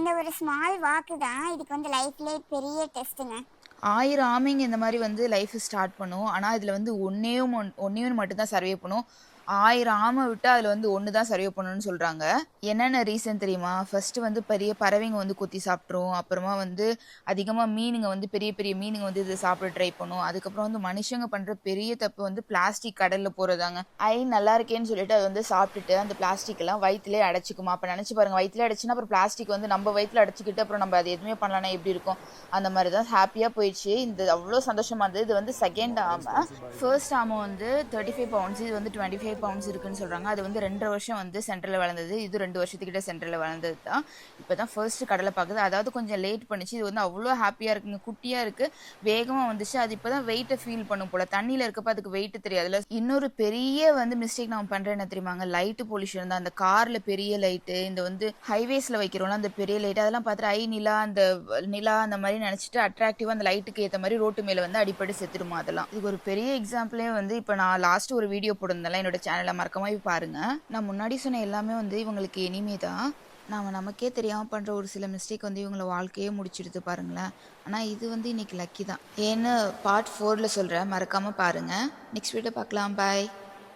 இந்த ஒரு ஸ்மால் வாக்கு தான் இதுக்கு வந்து லைஃப்லேயே பெரிய டெஸ்ட்டுங்க. 1000 ஆமைங்க இந்த மாதிரி வந்து லைஃப் ஸ்டார்ட் பண்ணும். ஆனால் இதில் வந்து ஒன்னே ஒன்று மட்டும் தான் சர்வே பண்ணும். 1000 ஆமை விட்டு அதில் வந்து ஒன்று தான் சர்வே பண்ணணும்னு சொல்கிறாங்க. என்னென்ன ரீசன் தெரியுமா? ஃபர்ஸ்ட் வந்து பெரிய பறவைங்க வந்து கொத்தி சாப்பிட்ரும். அப்புறமா வந்து அதிகமாக மீனுங்க வந்து பெரிய பெரிய மீனுங்க வந்து இதை சாப்பிட ட்ரை பண்ணும். அதுக்கப்புறம் வந்து மனுஷங்க பண்ணுற பெரிய தப்பு வந்து பிளாஸ்டிக் கடலில் போகிறதாங்க. நல்லா இருக்கேன்னு சொல்லிட்டு அது வந்து சாப்பிட்டுட்டு அந்த பிளாஸ்டிக் எல்லாம் வயிற்றுலேயே அடைச்சிக்குமா. அப்போ நினச்சி பாருங்க, வயிற்றுலேயே அடைச்சுன்னா அப்புறம் பிளாஸ்டிக் வந்து நம்ம வயிற்றுல அடைச்சிக்கிட்டு அப்புறம் நம்ம அது எதுவுமே பண்ணலான்னா எப்படி இருக்கும்? அந்த மாதிரி தான் ஹாப்பியாக போயிடுச்சு. இந்த அவ்வளோ சந்தோஷமாக இருந்தது. இது வந்து செகண்ட் ஆமை. ஃபர்ஸ்ட் ஆமை வந்து 35 பவுண்ட்ஸ், இது வந்து 25 பவுண்ட்ஸ் இருக்குன்னு சொல்கிறாங்க. அது வந்து 2.5 வருஷம் வந்து சென்ட்ரலில் வளர்ந்தது. இது 2 வருஷத்துக்கிட்ட சென்ட்ரலில் வளர்ந்தது தான். இப்போ தான் ஃபர்ஸ்ட் கடலை பார்க்குது. அதாவது கொஞ்சம் லேட் பண்ணிச்சு. இது வந்து அவ்வளோ ஹாப்பியாக இருக்குங்க. குட்டியாக இருக்குது, வேகமாக வந்துச்சு. அது இப்போ தான் வெயிட்டை ஃபீல் பண்ணும் போல். தண்ணியில் இருக்கப்போ அதுக்கு வெயிட் தெரியாதுல்ல. இன்னொரு பெரிய வந்து மிஸ்டேக் நான் பண்ணுறேன் என்ன தெரியுமாங்க? லைட்டு பொல்யூஷன் தான். அந்த காரில் பெரிய லைட்டு, இந்த வந்து ஹைவேஸில் வைக்கிறோம்ல அந்த பெரிய லைட்டு, அதெல்லாம் பார்த்துட்டு நிலா நிலா அந்த மாதிரி நினச்சிட்டு அட்ராக்டிவாக அந்த லைட்டுக்கு ஏற்ற மாதிரி ரோட்டு மேலே வந்து அடிப்படை செத்துடுமா. அதெல்லாம் இதுக்கு ஒரு பெரிய எக்ஸாம்பிளே வந்து இப்போ நான் லாஸ்ட் ஒரு வீடியோ போட்டிருந்தேன்ல என்னோட சேனலை, மறக்காம போய் பாருங்க. நான் முன்னாடி சொன்ன எல்லாமே வந்து இவங்களுக்கு இனிமே தான். நமக்கே தெரியாமல் பண்ணுற ஒரு சில மிஸ்டேக் வந்து இவங்களை வாழ்க்கையே முடிச்சிடுது பாருங்களேன். ஆனால் இது வந்து இன்னைக்கு லக்கி தான். ஏன்னு பார்ட் 4ல் சொல்கிறேன், மறக்காமல் பாருங்கள். நெக்ஸ்ட் வீடியோ பார்க்கலாம். பாய்.